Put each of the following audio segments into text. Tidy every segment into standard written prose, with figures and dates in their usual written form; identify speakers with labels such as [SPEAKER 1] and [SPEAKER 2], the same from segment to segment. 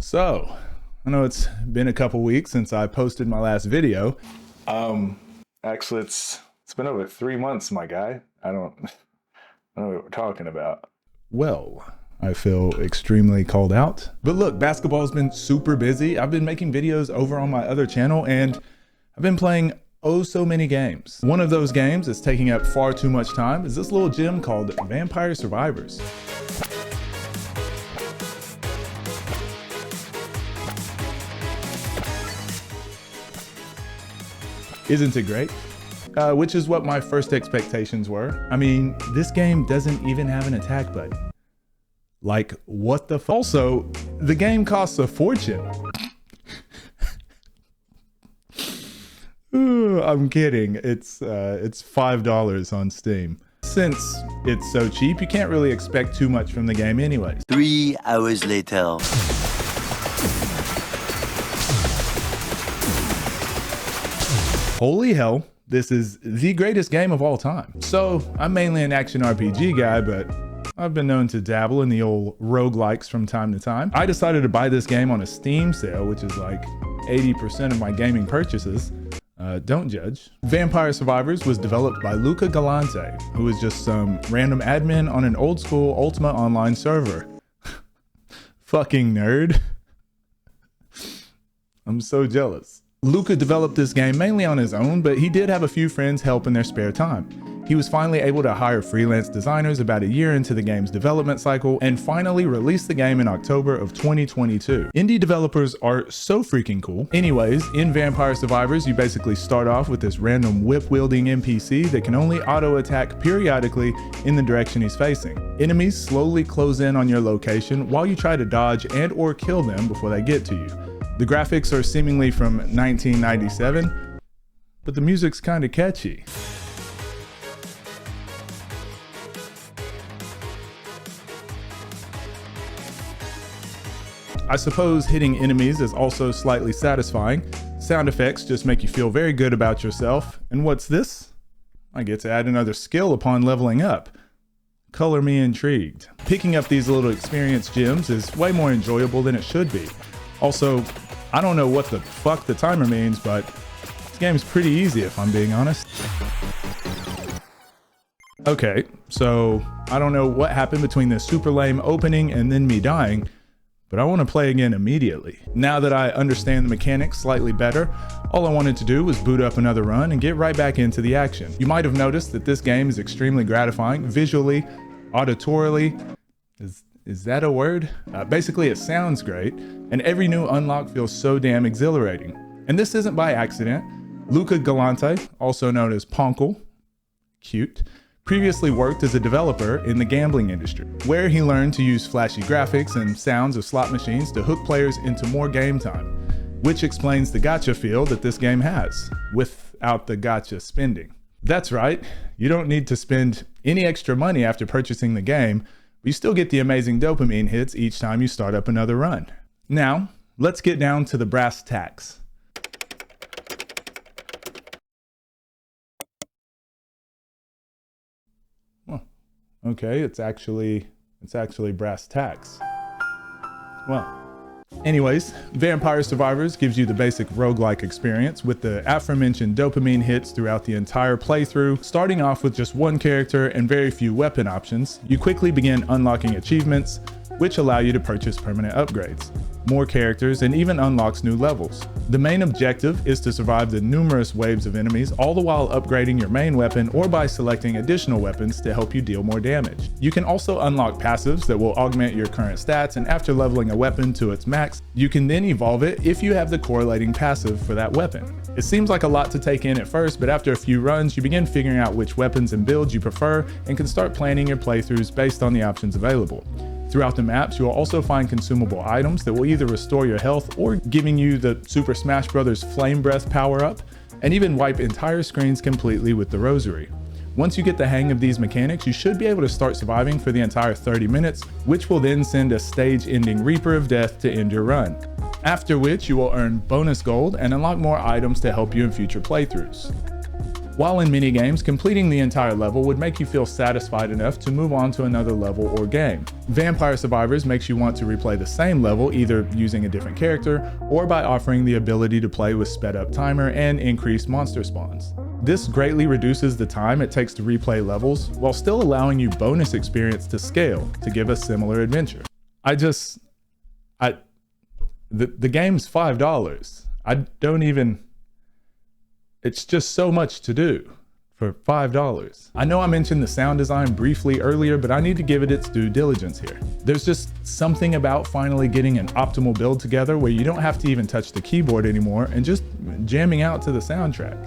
[SPEAKER 1] So, I know it's been a couple weeks since I posted my last video. Actually, it's been over 3 months, my guy. I don't know what we're talking about. Well, I feel extremely called out. But look, basketball's been super busy. I've been making videos over on my other channel, and I've been playing oh so many games. One of those games that's taking up far too much time is this little gem called Vampire Survivors. Isn't it great? Which is what my first expectations were. I mean, this game doesn't even have an attack button. Like, what the f— Also, the game costs a fortune. Ooh, I'm kidding. It's $5 on Steam. Since it's so cheap, you can't really expect too much from the game anyways.
[SPEAKER 2] 3 hours later.
[SPEAKER 1] Holy hell, this is the greatest game of all time. So, I'm mainly an action RPG guy, but I've been known to dabble in the old roguelikes from time to time. I decided to buy this game on a Steam sale, which is like 80% of my gaming purchases. Don't judge. Vampire Survivors was developed by Luca Galante, who is just some random admin on an old school Ultima Online server. Fucking nerd. I'm so jealous. Luca developed this game mainly on his own, but he did have a few friends help in their spare time. He was finally able to hire freelance designers about a year into the game's development cycle and finally released the game in October of 2022. Indie developers are so freaking cool. Anyways, in Vampire Survivors, you basically start off with this random whip-wielding NPC that can only auto-attack periodically in the direction he's facing. Enemies slowly close in on your location while you try to dodge and or kill them before they get to you. The graphics are seemingly from 1997, but the music's kinda catchy. I suppose hitting enemies is also slightly satisfying. Sound effects just make you feel very good about yourself. And what's this? I get to add another skill upon leveling up. Color me intrigued. Picking up these little experience gems is way more enjoyable than it should be. Also, I don't know what the fuck the timer means, but this game's pretty easy if I'm being honest. Okay, so I don't know what happened between this super lame opening and then me dying, but I want to play again immediately. Now that I understand the mechanics slightly better, all I wanted to do was boot up another run and get right back into the action. You might have noticed that this game is extremely gratifying, visually, auditorily. Is that a word? Basically, it sounds great, and every new unlock feels so damn exhilarating. And this isn't by accident. Luca Galante, also known as Ponkle, cute, previously worked as a developer in the gambling industry, where he learned to use flashy graphics and sounds of slot machines to hook players into more game time, which explains the gacha feel that this game has, without the gacha spending. That's right, you don't need to spend any extra money after purchasing the game, but you still get the amazing dopamine hits each time you start up another run. Now, let's get down to the brass tacks. Okay, it's actually brass tacks. Well, anyways, Vampire Survivors gives you the basic roguelike experience with the aforementioned dopamine hits throughout the entire playthrough. Starting off with just one character and very few weapon options, you quickly begin unlocking achievements, which allow you to purchase permanent upgrades, more characters, and even unlocks new levels. The main objective is to survive the numerous waves of enemies, all the while upgrading your main weapon or by selecting additional weapons to help you deal more damage. You can also unlock passives that will augment your current stats, and after leveling a weapon to its max, you can then evolve it if you have the correlating passive for that weapon. It seems like a lot to take in at first, but after a few runs, you begin figuring out which weapons and builds you prefer and can start planning your playthroughs based on the options available. Throughout the maps, you will also find consumable items that will either restore your health or giving you the Super Smash Bros. Flame Breath power-up, and even wipe entire screens completely with the Rosary. Once you get the hang of these mechanics, you should be able to start surviving for the entire 30 minutes, which will then send a stage-ending Reaper of Death to end your run. After which, you will earn bonus gold and unlock more items to help you in future playthroughs. While in many games, completing the entire level would make you feel satisfied enough to move on to another level or game. Vampire Survivors makes you want to replay the same level, either using a different character or by offering the ability to play with sped up timer and increased monster spawns. This greatly reduces the time it takes to replay levels while still allowing you bonus experience to scale to give a similar adventure. The game's $5. I don't even, it's just so much to do for $5. I know I mentioned the sound design briefly earlier, but I need to give it its due diligence here. There's just something about finally getting an optimal build together where you don't have to even touch the keyboard anymore and just jamming out to the soundtrack.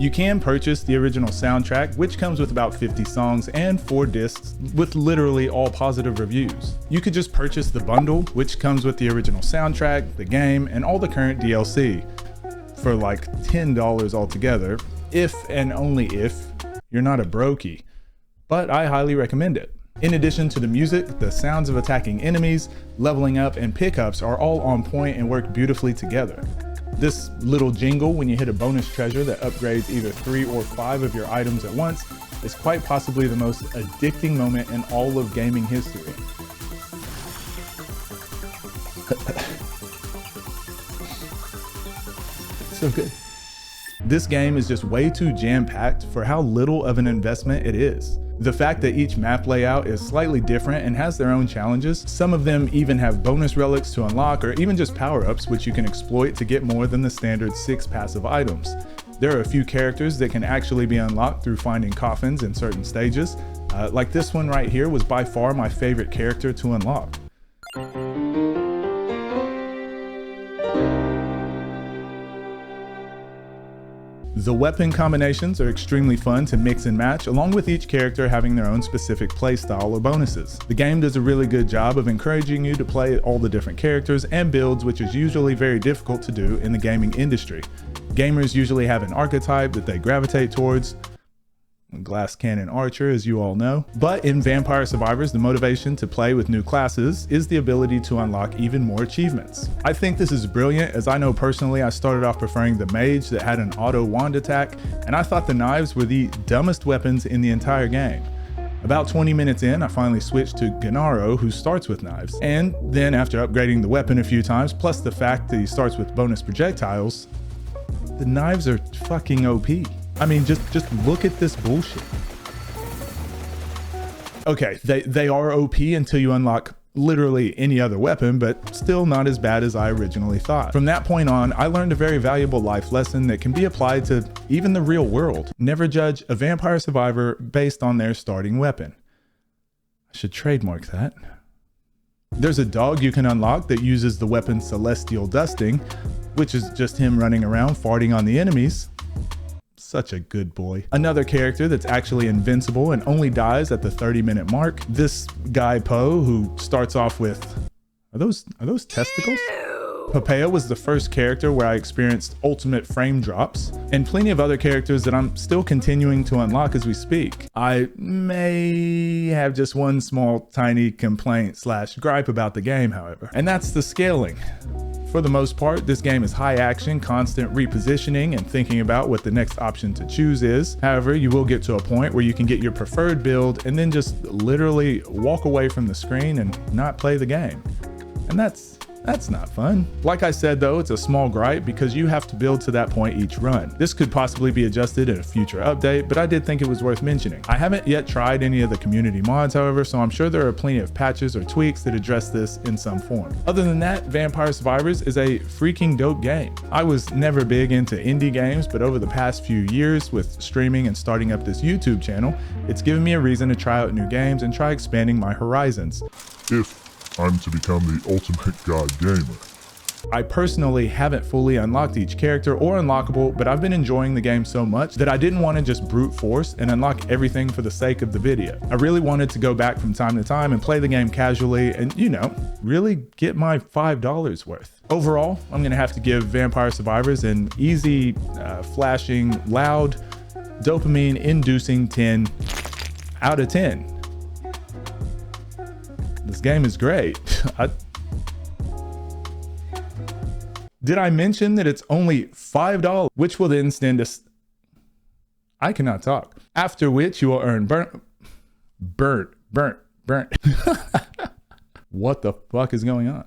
[SPEAKER 1] You can purchase the original soundtrack, which comes with about 50 songs and 4 discs with literally all positive reviews. You could just purchase the bundle, which comes with the original soundtrack, the game, and all the current DLC for like $10 altogether, if and only if you're not a brokey. But I highly recommend it. In addition to the music, the sounds of attacking enemies, leveling up, and pickups are all on point and work beautifully together. This little jingle when you hit a bonus treasure that upgrades either 3 or 5 of your items at once is quite possibly the most addicting moment in all of gaming history. So good. This game is just way too jam-packed for how little of an investment it is. The fact that each map layout is slightly different and has their own challenges, some of them even have bonus relics to unlock or even just power-ups which you can exploit to get more than the standard 6 passive items. There are a few characters that can actually be unlocked through finding coffins in certain stages. Like this one right here was by far my favorite character to unlock. The weapon combinations are extremely fun to mix and match, along with each character having their own specific playstyle or bonuses. The game does a really good job of encouraging you to play all the different characters and builds, which is usually very difficult to do in the gaming industry. Gamers usually have an archetype that they gravitate towards, glass cannon archer, as you all know. But in Vampire Survivors, the motivation to play with new classes is the ability to unlock even more achievements. I think this is brilliant, as I know personally I started off preferring the mage that had an auto wand attack, and I thought the knives were the dumbest weapons in the entire game. About 20 minutes in, I finally switched to Gennaro, who starts with knives. And then after upgrading the weapon a few times, plus the fact that he starts with bonus projectiles, the knives are fucking OP. I mean, just look at this bullshit. Okay, they are OP until you unlock literally any other weapon, but still not as bad as I originally thought. From that point on, I learned a very valuable life lesson that can be applied to even the real world. Never judge a vampire survivor based on their starting weapon. I should trademark that. There's a dog you can unlock that uses the weapon Celestial Dusting, which is just him running around farting on the enemies. Such a good boy. Another character that's actually invincible and only dies at the 30-minute mark. This guy Poe, who starts off with, are those testicles? Papaya was the first character where I experienced ultimate frame drops, and plenty of other characters that I'm still continuing to unlock as we speak. I may have just one small tiny complaint / gripe about the game, however, and that's the scaling. For the most part, this game is high action, constant repositioning, and thinking about what the next option to choose is. However, you will get to a point where you can get your preferred build and then just literally walk away from the screen and not play the game. And that's not fun. Like I said though, it's a small gripe because you have to build to that point each run. This could possibly be adjusted in a future update, but I did think it was worth mentioning. I haven't yet tried any of the community mods, however, so I'm sure there are plenty of patches or tweaks that address this in some form. Other than that, Vampire Survivors is a freaking dope game. I was never big into indie games, but over the past few years with streaming and starting up this YouTube channel, it's given me a reason to try out new games and try expanding my horizons.
[SPEAKER 3] If I'm to become the ultimate god gamer,
[SPEAKER 1] I personally haven't fully unlocked each character or unlockable, but I've been enjoying the game so much that I didn't want to just brute force and unlock everything for the sake of the video. I really wanted to go back from time to time and play the game casually and, you know, really get my $5 worth. Overall, I'm gonna have to give Vampire Survivors an easy, flashing, loud, dopamine-inducing 10 out of 10. This game is great. Did I mention that it's only $5, which will then stand us? I cannot talk. After which you will earn burnt. What the fuck is going on?